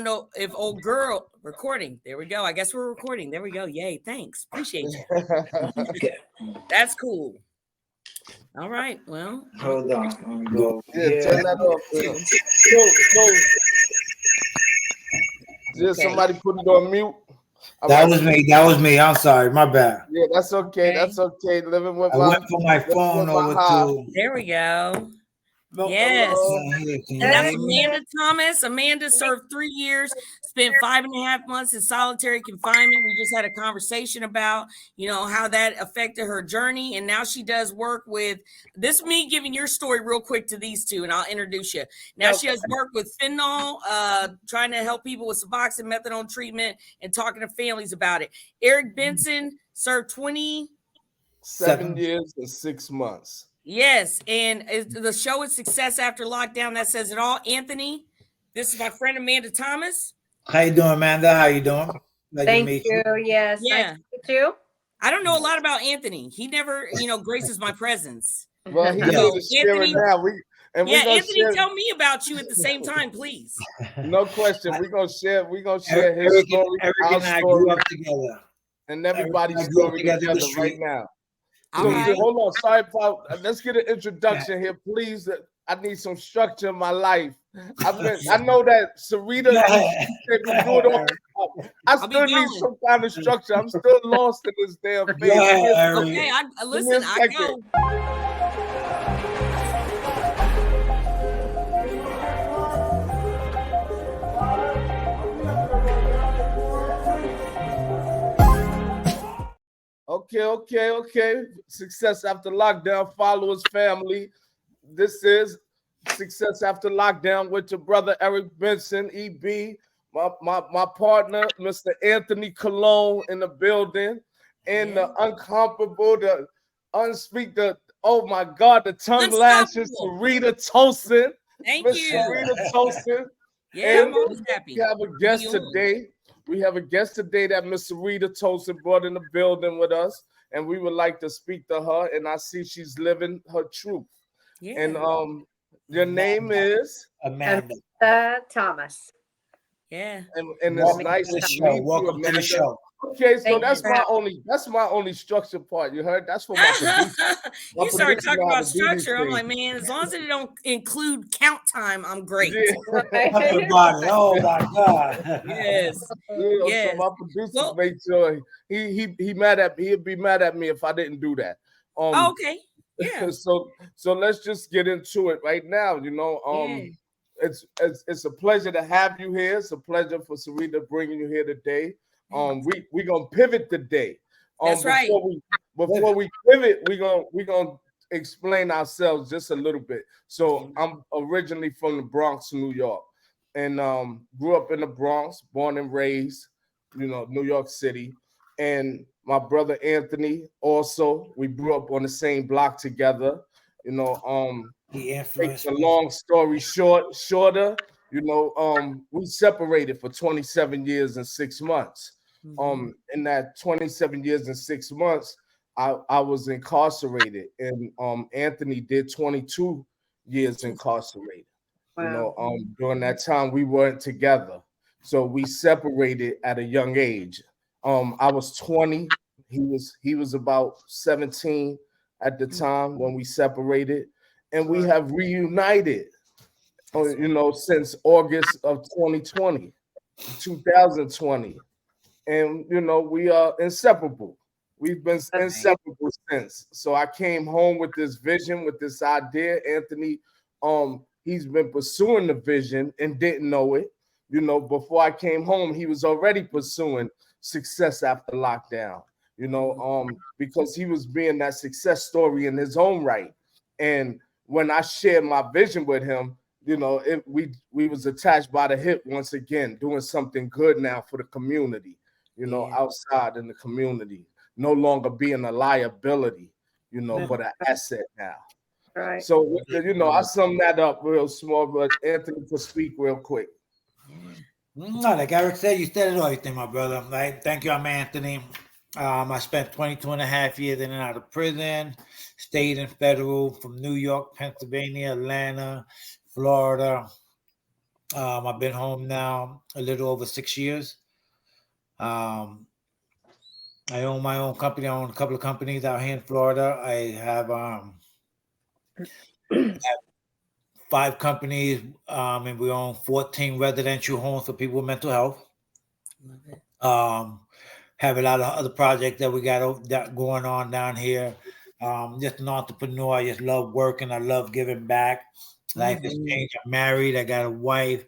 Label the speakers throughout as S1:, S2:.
S1: don't know if old girl recording. There we go. I guess we're recording. There we go. Yay. Thanks. Appreciate you. That's cool. All right. Well,
S2: hold on. Let me go.
S3: Yeah, turn that off. Did somebody put it on mute?
S2: That was me. That was me. I'm sorry. My bad.
S3: Yeah, that's okay. That's okay. Living with
S2: I went from my phone over to.
S1: There we go.
S2: No,
S1: Yes.
S2: And
S1: that's Amanda Thomas. Amanda served 3 years, spent 5.5 months in solitary confinement. We just had a conversation about, how that affected her journey. And now she does work with this, me giving your story real quick to these two, and I'll introduce you. Now she has worked with fentanyl, trying to help people with Suboxone, methadone treatment, and talking to families about it. Eric Benson served
S3: 27 years and 6 months.
S1: Yes, and the show is Success After Lockdown. That says it all. Anthony, this is my friend Amanda Thomas.
S2: How you doing, Amanda? How you doing?
S4: Thank you. Yes.
S1: Yeah.
S4: Nice to meet you.
S1: I don't know a lot about Anthony. He never, graces my presence.
S3: Well, he is Anthony now.
S1: Anthony, tell me about you at the same time, please.
S3: No question. We're gonna share his story,
S2: our story, grew up together,
S3: and everybody's story together right now. So, hold on, sorry, Paul. Let's get an introduction here, please. I need some structure in my life. I know that Sarita, I still need some kind of structure. I'm still lost in this damn thing.
S1: Okay, listen, I go.
S3: Okay. Success After Lockdown, followers, family. This is Success After Lockdown with your brother Eric Benson, EB, my partner, Mr. Anthony Cologne in the building, and the uncomparable, the unspeak, oh my God, the tongue lashes, Sarita Tosin.
S1: Thank you.
S3: Sarita Tosin.
S1: Yeah, I'm always happy.
S3: We have a guest today. We have a guest today that Miss Sarita Tosin brought in the building with us, and we would like to speak to her. And I see she's living her truth. Yeah. And your name is
S2: Amanda
S4: Thomas.
S1: Yeah.
S3: And it's nice to meet you.
S2: Welcome to the show.
S3: Okay, so that's my only structure part. You heard? That's for my producer.
S1: You started talking about structure. I'm like, man, as long as it don't include count time, I'm great.
S2: Yeah. Oh my God.
S1: Yes.
S3: So my producer made sure he'd be mad at me if I didn't do that.
S1: Okay. Yeah.
S3: So let's just get into it right now. It's a pleasure to have you here. It's a pleasure for Sarita bringing you here today. We're gonna pivot today.
S1: That's right.
S3: Before we pivot, we're gonna explain ourselves just a little bit. So I'm originally from the Bronx, New York, and grew up in the Bronx, born and raised, New York City. And my brother Anthony also, we grew up on the same block together. Make a long story shorter, we separated for 27 years and 6 months. In that 27 years and 6 months, I was incarcerated, and Anthony did 22 years incarcerated. Wow. During that time we weren't together, so we separated at a young age. I was 20, he was about 17 at the time when we separated, and we have reunited, since August of 2020. And we are inseparable. We've been inseparable since. So I came home with this vision, with this idea. Anthony, he's been pursuing the vision and didn't know it. Before I came home, he was already pursuing Success After Lockdown, because he was being that success story in his own right. And when I shared my vision with him, we was attached by the hip once again, doing something good now for the community, outside in the community, no longer being a liability, but an asset now.
S4: Right.
S3: So, I sum that up real small, but Anthony can speak real quick.
S2: No, like Eric said, you said it all, everything, my brother. Right? Thank you, I'm Anthony. I spent 22 and a half years in and out of prison, state and federal, from New York, Pennsylvania, Atlanta, Florida, I've been home now a little over 6 years. Um, I own my own company. I own a couple of companies out here in Florida. I have 5 companies, and we own 14 residential homes for people with mental health.
S1: Love it.
S2: Have a lot of other projects that we got that going on down here. Just an entrepreneur. I just love working. I love giving back. Life has changed. I'm married. I got a wife,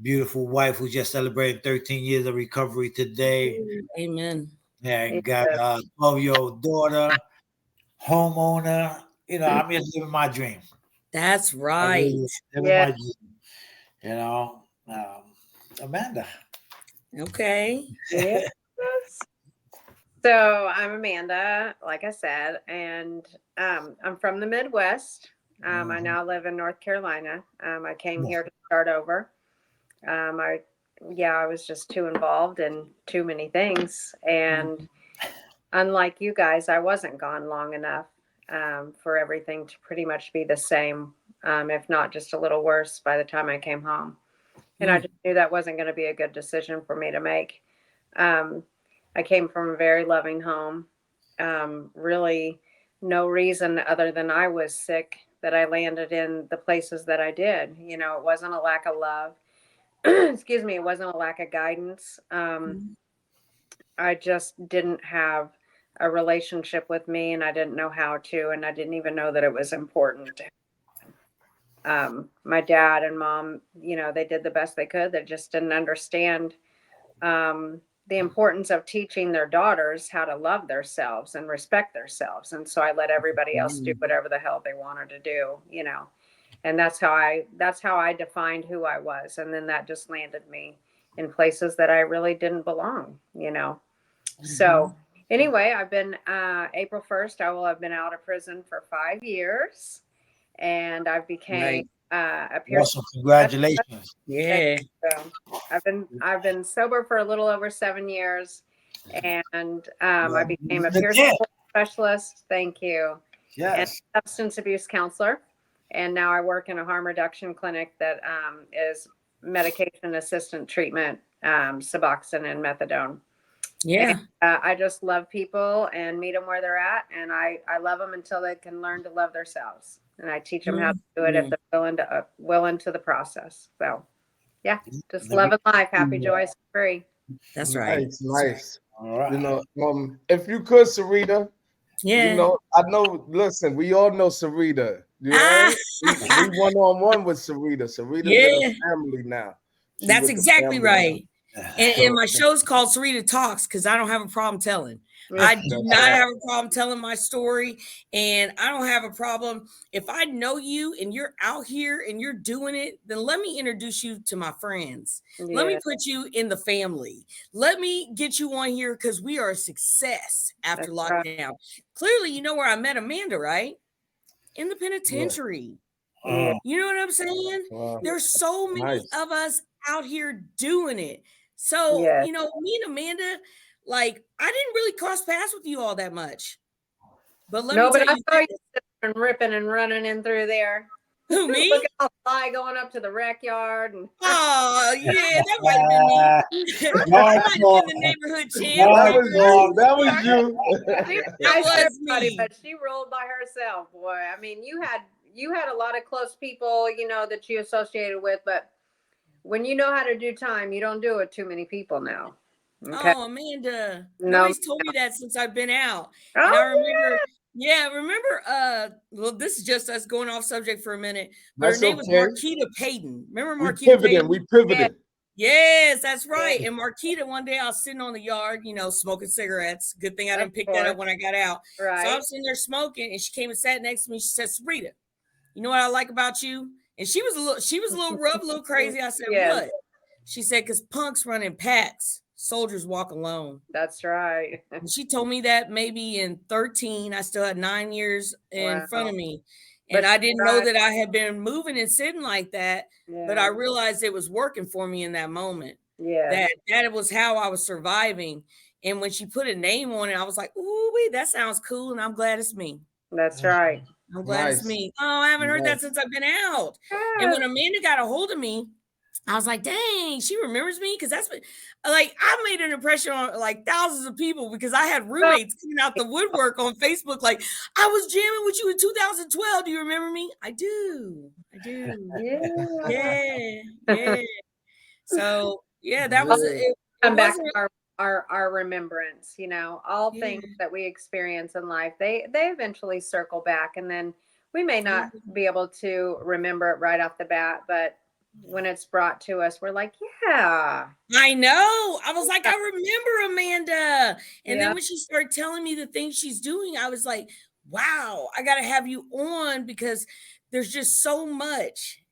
S2: beautiful wife who just celebrated 13 years of recovery today.
S1: Amen.
S2: Yeah, I got a 12-year-old daughter, homeowner. I'm just living my dream.
S1: That's
S2: I
S1: right.
S2: really living
S4: Yeah.
S2: my dream. Amanda.
S1: Okay.
S4: Yes. So I'm Amanda, like I said, and I'm from the Midwest. I now live in North Carolina. I came here to start over. I was just too involved in too many things, and unlike you guys, I wasn't gone long enough for everything to pretty much be the same, if not just a little worse by the time I came home. And I just knew that wasn't going to be a good decision for me to make. I came from a very loving home. Really, no reason other than I was sick that I landed in the places that I did. It wasn't a lack of love. Excuse me, it wasn't a lack of guidance. I just didn't have a relationship with me, and I didn't know how to, and I didn't even know that it was important. My dad and mom, they did the best they could. They just didn't understand the importance of teaching their daughters how to love themselves and respect themselves. And so I let everybody else do whatever the hell they wanted to do, and that's how I defined who I was. And then that just landed me in places that I really didn't belong. So anyway, I've been April 1st, I will have been out of prison for 5 years, and I became a peer
S2: Awesome. Congratulations.
S1: Yeah.
S4: so I've been sober for a little over 7 years, and I became a peer support specialist. Thank you. And
S2: Yes.
S4: substance abuse counselor. And now I work in a harm reduction clinic that is medication assistant treatment, Suboxone and methadone.
S1: Yeah.
S4: And, I just love people and meet them where they're at, and I love them until they can learn to love themselves. And I teach them how to do it if they're willing to the process. So, yeah, just loving life, happy, joyous, free.
S1: That's right.
S3: Nice.
S2: All right.
S3: If you could, Sarita,
S1: Yeah.
S3: I know. Listen, we all know Sarita. You know, we one-on-one with Sarita. Sarita's in a family now. She's
S1: That's
S3: with the
S1: exactly
S3: family
S1: right.
S3: now.
S1: And my show's called Sarita Talks because I don't have a problem telling. I do not have a problem telling my story, and I don't have a problem. If I know you and you're out here and you're doing it, then let me introduce you to my friends. Let me put you in the family. Let me get you on here because we are a success after lockdown. Clearly, you know where I met Amanda, right? In the penitentiary.
S4: Yeah.
S1: You know what I'm saying? There's so many of us out here doing it. So, me and Amanda, like, I didn't really cross paths with you all that much. But let me tell you,
S4: I saw you ripping and running in through there.
S1: Who, me?
S4: Look at how fly going up to the rec yard. And
S1: oh, yeah, that might have been me. That might have been the neighborhood champ.
S3: That was you.
S4: That was me. But she rolled by herself, boy. I mean, you had a lot of close people, that you associated with, but when you know how to do time, you don't do it too many people now.
S1: Okay. Oh, Amanda. Nobody's told me that since I've been out.
S4: Oh,
S1: and I remember, well, this is just us going off subject for a minute, but her name was Marquita Payton. Remember Marquita Payton?
S3: We pivoted.
S1: Yes, that's right. And Marquita, one day I was sitting on the yard, smoking cigarettes. Good thing I didn't pick that up when I got out. Right. So I'm sitting there smoking, and she came and sat next to me. She said, "Sabrina, you know what I like about you?" And she was a little rough, a little crazy. I said, "What?" She said, "Because punks run in packs. Soldiers walk alone."
S4: That's right.
S1: And she told me that maybe in 13. I still had 9 years in front of me. And I didn't know that I had been moving and sitting like that. Yeah. But I realized it was working for me in that moment. Yeah. That was how I was surviving. And when she put a name on it, I was like, "Ooh, that sounds cool." And I'm glad it's me.
S4: That's right.
S1: I'm glad it's me. Oh, I haven't heard that since I've been out. Yes. And when Amanda got a hold of me, I was like, dang, she remembers me. Cause that's what, like, I made an impression on like thousands of people because I had roommates coming out the woodwork on Facebook. Like, I was jamming with you in 2012. Do you remember me? I do.
S4: Yeah.
S1: Yeah. So yeah, that
S3: Yeah.
S1: was it. It
S4: Come back
S1: wasn't.
S4: to our remembrance, you know, all
S1: Yeah.
S4: things that we experience in life, they eventually circle back, and then we may not be able to remember it right off the bat, but when it's brought to us, we're like, yeah.
S1: I know. I was like, I remember Amanda. And then
S4: Yeah.
S1: when she started telling me the things she's doing, I was like, wow, I got to have you on because there's just so much.